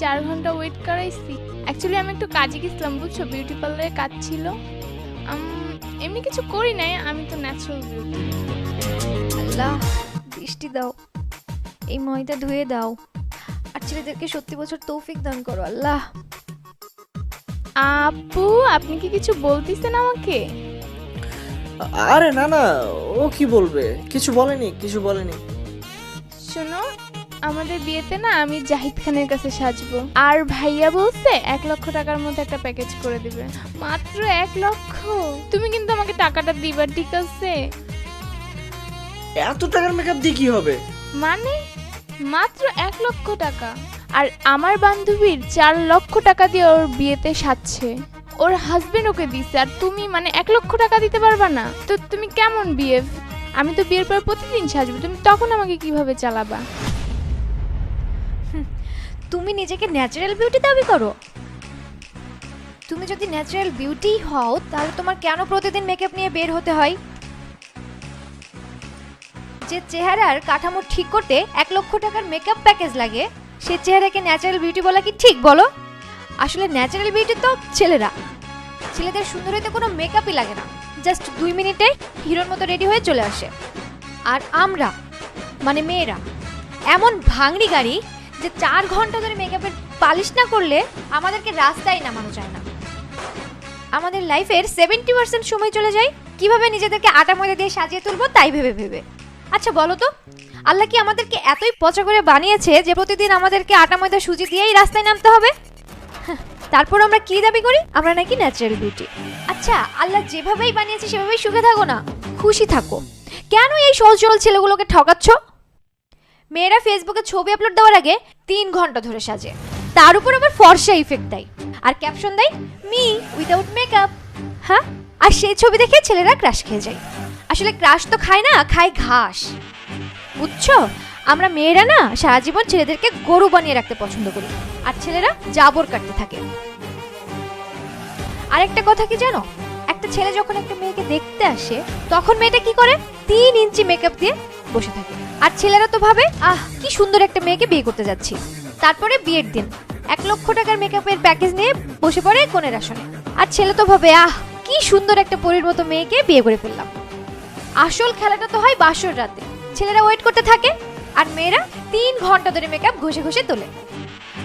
4 ঘন্টা ওয়েট করাইছি। অ্যাকচুয়ালি আমি একটু কাজে গেছিলাম, বুঝছো, বিউটি পার্লারে কাজ ছিল। এমনি কিছু করি নাই, আমি তো ন্যাচারাল বিউটি। আল্লাহ, বৃষ্টি দাও, এই ময়দা ধুয়ে দাও, আর ছেলেদেরকে সত্যি বছর তৌফিক দান করো আল্লাহ। আপু, আপনি কি কিছু বলতেছেন আমাকে? আরে না না, ও কি বলবে, কিছু বলেনি। শোনো, আমাদের বিয়েতে না আমি জাহিদ খানের কাছে সাজবো, আর ভাইয়া বলছে 1 লক্ষ টাকার মধ্যে একটা প্যাকেজ করে দিবে। মাত্র 1 লক্ষ? তুমি কিন্তু আমাকে টাকাটা দিবা, ঠিক আছে? এত টাকার মেকআপ দিয়ে কি হবে? মানে মাত্র 1 লক্ষ টাকা? আর আমার বান্ধবীর 4 লক্ষ টাকা দিয়ে ওর বিয়েতে সাজছে, ওর হাজবেন্ড ওকে দিছে, আর তুমি মানে 1 লক্ষ টাকা দিতে পারবা না? তো তুমি কেমন বিয়ে? আমি তো বিয়ের পর প্রতিদিন সাজবো, তুমি তখন আমাকে কিভাবে চালাবা? তুমি নিজেকে ন্যাচারাল বিউটি দাবি করো? তুমি যদি ন্যাচারাল বিউটি হও তাহলে তোমার কেন প্রতিদিন মেকআপ নিয়ে বের হতে হয়? যে চেহারার কাঠামো ঠিক করতে 1 লক্ষ টাকার মেকআপ প্যাকেজ লাগে, সে চেহারাকে ন্যাচারাল বিউটি বলা কি ঠিক বলো? আসলে ন্যাচারাল বিউটি তো ছেলেদের সুন্দর হইতে কোনো মেকআপই লাগে না, জাস্ট 2 মিনিটে হিরোর মতো রেডি হয়ে চলে আসে। আর আমরা মানে মেয়েরা এমন ভাঙড়ি গাড়ি যে 4 ঘন্টা ধরে মেকআপের পালিশ না করলে আমাদেরকে রাস্তায় নামানো যায় না। আমাদের লাইফের 70% সময় চলে যায় কিভাবে নিজেদেরকে আটা ময়দা দিয়ে সাজিয়ে তুলবো তাই ভেবে। আচ্ছা বলো তো, আল্লাহ কি আমাদেরকে এতই পচা করে বানিয়েছে যে প্রতিদিন আমাদেরকে আটা ময়দা সুজি দিয়েই রাস্তায় নামতে হবে? তারপর আমরা কি দাবি করি? আমরা নাকি ন্যাচারাল বিউটি। আচ্ছা, আল্লাহ যেভাবেই বানিয়েছে সেভাবেই সুখে থাকো না, খুশি থাকো। কেন এই সহজ সরল ছেলেগুলোকে ঠকাচ্ছ? মেয়েরা ফেসবুকে ছবি আপলোড দেওয়ার আগে 3 ঘন্টা ধরে সাজে, তার উপর আবার ফর্সা ইফেক্ট দেয়, আর ক্যাপশন দেয় মি উইদাউট মেকআপ। হ্যাঁ, আর সেই ছবি দেখে ছেলেরা ক্রাশ খেয়ে যায়। আসলে ক্রাশ তো খায় না, খায় ঘাস, বুঝছো? আমরা মেয়েরা না সারা জীবন ছেলেদেরকে গরু বানিয়ে রাখতে পছন্দ করি, আর ছেলেরা জাবর কাটতে থাকে। আরেকটা কথা কি জানো, একটা ছেলে যখন একটা মেয়েকে দেখতে আসে তখন মেয়েটা কি করে? 3 ইঞ্চি মেকআপ দিয়ে বসে থাকে, আর ছেলেরা তো ভাবে আহ কি সুন্দর একটা মেয়েকে বিয়ে করতে যাচ্ছি। তারপরে বিয়ের দিন 1 লক্ষ টাকার মেকআপের প্যাকেজ নিয়ে বসে পড়ে কনের আসনে, আর ছেলে তো ভাবে আহ কি সুন্দর একটা পরীর মতো মেয়েকে বিয়ে করে ফেললাম। আসল খেলাটা তো হয় বাসর রাতে, ছেলেরা ওয়েট করতে থাকে আর মেয়েরা 3 ঘন্টা ধরে মেকআপ ঘষে তোলে।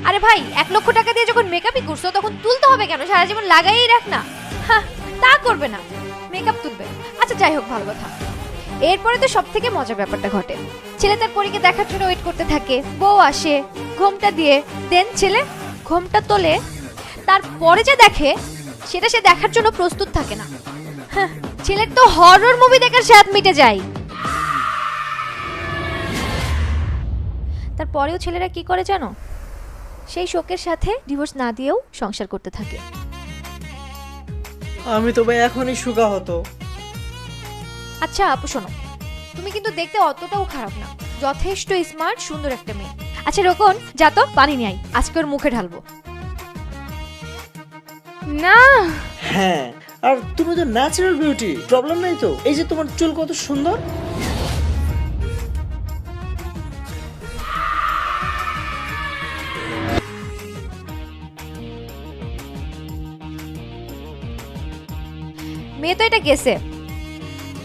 আরে ভাই, 1 লক্ষ টাকা দিয়ে যখন মেকআপই করছো তখন তুলতে হবে কেন? সারা জীবন লাগাই রাখ না। হ্যাঁ, তা করবে না, মেকআপ তুলবে। আচ্ছা যাই হোক, ভালো কথা। এরপরে তো সব থেকে মজার ব্যাপারটা ঘটে, ছেলে তার পরীকে দেখার জন্য ওয়েট করতে থাকে, বউ আসে ঘোমটা দিয়ে, দেন ছেলে ঘোমটা তোলে, তারপরে যে দেখে সেটা সে দেখার জন্য প্রস্তুত থাকে না। হ্যাঁ, ছেলের তো হরর মুভি দেখার স্বাদ মিটে যায়। তারপরেও ছেলেরা কি করে জানো? সেই শোকের সাথে ডিভোর্স না দিয়েও সংসার করতে থাকে। আমি তো ভাই এখনই সুখা হতো। আচ্ছা আপু শোনো, তুমি কিন্তু দেখতে অতটাও খারাপ না, যথেষ্ট স্মার্ট সুন্দর একটা মেয়ে। আচ্ছা রোকন, যা তো পানি নিয়ে আয়, আজকে ওর মুখে ঢালবো। না। হ্যাঁ, আর তুমি তো ন্যাচারাল বিউটি, প্রবলেম নাই তো? এই যে তোমার চুল কত সুন্দর। মেয়ে তো এটা গেছে,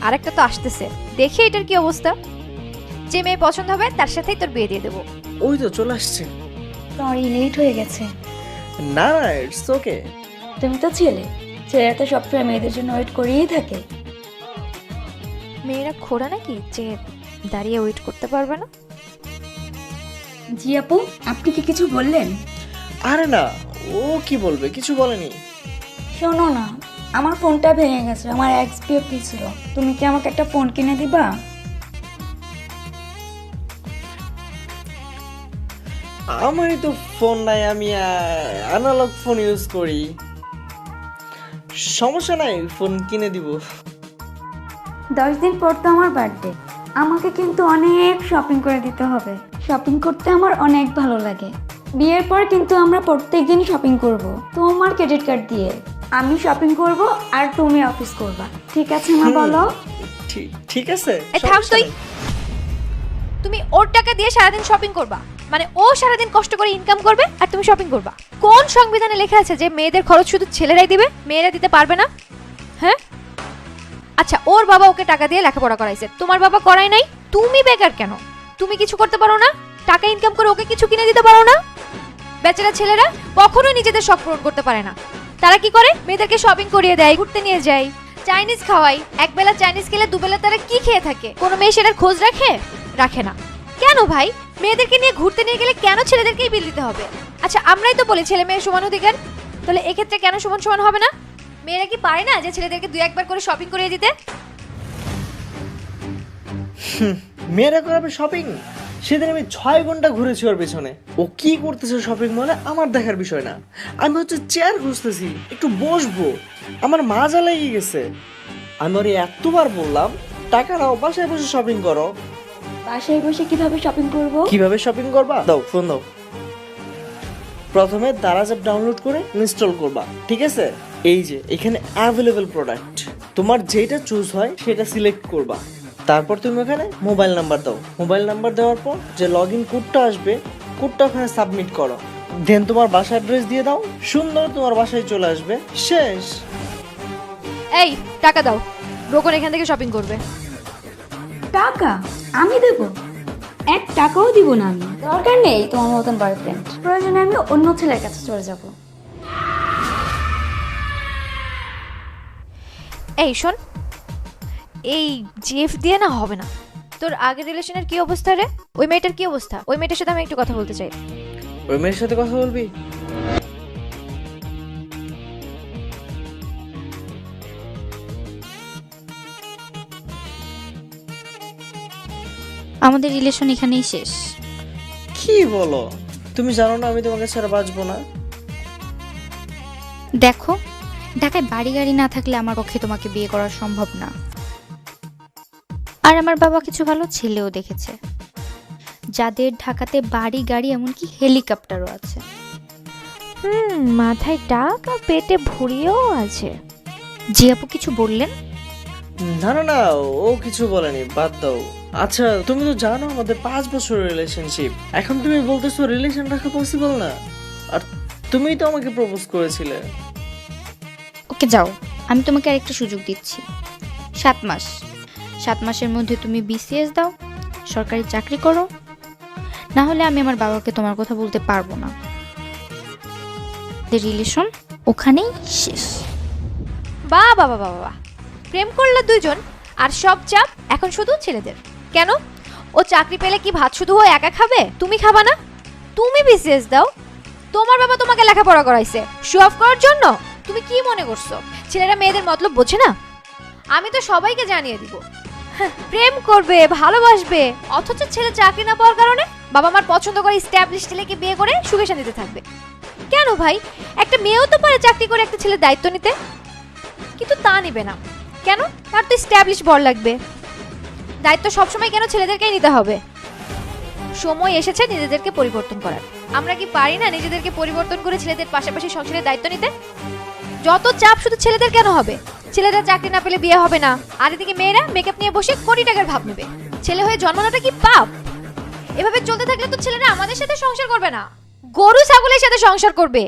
আরেকটা তো আসতেছে, দেখি এটার কি অবস্থা। যে মেয়ে পছন্দ হবে তার সাথেই তোর বিয়ে দিয়ে দেবো। ওই তো চলে আসছে। সরি, লেট হয়ে গেছে। না না, ইটস ওকে। তুমি তো ছেলেরা তো সবসময় মেয়েদের জন্য ওয়েট করেই থাকে। মেয়েরা খোড়া নাকি যে দাঁড়িয়ে ওয়েট করতে পারবে না? জি আপু, আপনি কি কিছু বললেন? আরে না, ও কি বলবে, কিছু বলেনি। শোনো না, আমার ফোনটা ভেঙে গেছে, আমার এক্সপিএফ ছিল, তুমি কি আমাকে একটা ফোন কিনে দিবা? আমারই তো ফোন নাই, আমি অ্যানালগ ফোন ইউজ করি। সমস্যা নাই, ফোন কিনে দিব। 10 দিন পর তো আমার বার্থডে, আমাকে কিন্তু অনেক শপিং করে দিতে হবে। শপিং করতে আমার অনেক ভালো লাগে। বিয়ের পর কিন্তু আমরা প্রত্যেকদিন শপিং করব, তোমার ক্রেডিট কার্ড দিয়ে। আমি শপিং করব আর তুমি অফিস করবা, ঠিক আছে মা? বলো। ঠিক আছে। এই থাম তুই, তুমি ওর টাকা দিয়ে সারাদিন শপিং করবা, মানে ও সারাদিন কষ্ট করে ইনকাম করবে আর তুমি শপিং করবা? কোন সংবিধানে লেখা আছে যে মেয়েদের খরচ শুধু ছেলেরাই দিবে, মেয়েরা দিতে পারবে না? হ্যাঁ, আচ্ছা ওর বাবা ওকে টাকা দিয়ে লেখাপড়া করাইছে, তোমার বাবা করায় নাই, তুমি বেকার কেন? তুমি কিছু করতে পারো না? টাকা ইনকাম করে ওকে কিছু কিনে দিতে পারো না? বেচারা ছেলেরা কখনো নিজেদের শখ পূরণ করতে পারে না। তারা কি করে? মেয়েদেরকে শপিং করিয়ে দেয়, ঘুরতে নিয়ে যায়, চাইনিজ খাওয়াই। একবেলা চাইনিজ খেলে দুবেলা তারা কি খেয়ে থাকে? কোনো মেয়ে সেটার খোঁজ রাখে? রাখে না। কেন ভাই? মেয়েদেরকে নিয়ে ঘুরতে নিয়ে গেলে কেন ছেলেদেরকেই বিল দিতে হবে? আচ্ছা আমরাই তো বলি ছেলে মেয়ে সমান অধিকার, তাহলে এক্ষেত্রে কেন সমান সমান হবে না? মেয়েরা কি পারে না যে ছেলেদেরকে 2-1 করে শপিং করিয়ে দিতে? মেয়েরা করাবে শপিং? সেদিন আমি 6 ঘন্টা ঘুরেছি ওর পেছনে। ও কি করতেছে শপিং মলে আমার দেখার বিষয় না। আমি হচ্ছে চেয়ার খুঁজতেছি, একটু বসবো, আমার মাজা লেগে গেছে। আমি ওর এতবার বললাম টাকা দাও, বাসায় বসে শপিং করো। বাসায় বসে কিভাবে শপিং করব? কিভাবে শপিং করবা? দাও ফোন দাও। প্রথমে দারাজ অ্যাপ ডাউনলোড করে ইনস্টল করবা, ঠিক আছে? এই যে এখানে অ্যাভেলেবল প্রোডাক্ট, তোমার যেটা চুজ হয় সেটা সিলেক্ট করবা। তারপর তুমি ওখানে মোবাইল নাম্বার দাও। মোবাইল নাম্বার দেওয়ার পর যে লগ ইন কোডটা আসবে, কোডটা ওখানে সাবমিট করো। দেন তোমার বাসার অ্যাড্রেস দিয়ে দাও, সুন্দর তোমার বাসায় চলে আসবে। শেষ। এই টাকা দাও, রোকন এখান থেকে শপিং করবে। টাকা আমি দেব? 1 টাকাও দিব না আমি। দরকার নেই তোমার মতন বয়ফ্রেন্ড। প্রয়োজনে আমি অন্য ছেলের কাছে চলে যাব। এই শোন, এই জিএফ দিয়ে না হবে না। তোর আগের রিলেশনের কি অবস্থা রে? ওই মেয়েটার কি অবস্থা? ওই মেয়েটার সাথে আমি একটু কথা বলতে চাই। ওই মেয়ের সাথে কথা বলবি? আমাদের রিলেশন এখানেই শেষ। কি বলো? তুমি জানো না আমি তোমাকে ছাড়া বাঁচবো না। দেখো, ঢাকায় বাড়ি গাড়ি না থাকলে আমার পক্ষে তোমাকে বিয়ে করা সম্ভব না। আর আমার বাবা কিছু ভালো ছেলেও দেখেছে, যাদের ঢাকাতে বাড়ি গাড়ি এমনকি হেলিকপ্টারও আছে। মাথায় টাকা, পেটে ভরিয়েও আছে। জি আপু কিছু বললেন? না না না, ও কিছু বলেনি, বাদ দাও। আচ্ছা তুমি তো জানো আমাদের 5 বছরের রিলেশনশিপ। এখন তুমি বলতেছো রিলেশন রাখা পসিবল না? আর তুমিই তো আমাকে প্রপোজ করেছিলে। ওকে যাও, আমি তোমাকে আরেকটা সুযোগ দিচ্ছি। 7 মাস, 7 মাসের মধ্যে তুমি বিসিএস দাও, সরকারি চাকরি করো, না হলে আমি আমার বাবাকে তোমার কথা বলতে পারবো না। রিলেশন ওখানেই শেষ। বাহ বাহ বাহ বাহ, প্রেম করলো দুইজন আর সব চাপ এখন শুধু ছেলেদের। কেন? ও চাকরি পেলে কি ভাত শুধু ও একা খাবে? তুমি খাবা না? তুমি বিসিএস দাও, তোমার বাবা তোমাকে লেখাপড়া করাইছে শো অফ করার জন্য? তুমি কি মনে করছো ছেলেরা মেয়েদের মতলব বোঝে না? আমি তো সবাইকে জানিয়ে দিব, প্রেম করবে, ভালোবাসবে, অথচ ছেলে চাকরি না পাওয়ার কারণে বাবা মার পছন্দ করে স্ট্যাবলিশ ছেলেকে বিয়ে করে সুখে শান্তিতে থাকবে। কেন ভাই? একটা মেয়েও তো পারে চাকরি করে একটা ছেলের দায়িত্ব নিতে, কিন্তু তা নিবে না কেন? তার তো স্ট্যাবলিশ বর লাগবে। দায়িত্ব সবসময় কেন ছেলেদেরকেই নিতে হবে? সময় এসেছে নিজেদেরকে পরিবর্তন করার। আমরা কি পারি না নিজেদেরকে পরিবর্তন করে ছেলেদের পাশাপাশি সংসারের দায়িত্ব নিতে? যত চাপ শুধু ছেলেদের কেন হবে? ছেলেরা চাকরি না পেলে বিয়ে হবে না, আর এদিকে মেয়েরা মেকআপ নিয়ে বসে কোটি টাকার ভাব নেবে। ছেলে হয়ে জন্মানোটা কি পাপ? এভাবে চলতে থাকলে তো ছেলেরা আমাদের সাথে সংসার করবে না, গরু ছাগলের সাথে সংসার করবে।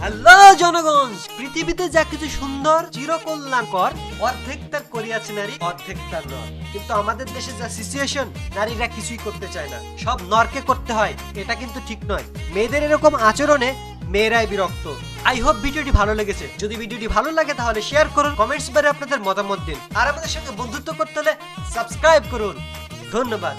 হ্যালো জনগণ, পৃথিবীতে যা কিছু সুন্দর চিরকল্যাণকর, অর্ধেক তার করিয়াছে নারী, অর্ধেক তার নর। কিন্তু আমাদের দেশে যা সিচুয়েশন, নারীরা কিছুই করতে চায় না, সব নরকে করতে হয়। এটা কিন্তু ঠিক নয়। মেয়েদের এরকম আচরণে মেয়েরাই বিরক্ত। আই হোপ ভিডিওটি ভালো লেগেছে। যদি ভিডিওটি ভালো লাগে তাহলে শেয়ার করুন, কমেন্টস বারে আপনাদের মতামত দিন, আর আমাদের সঙ্গে বন্ধুত্ব করতে হলে সাবস্ক্রাইব করুন। ধন্যবাদ।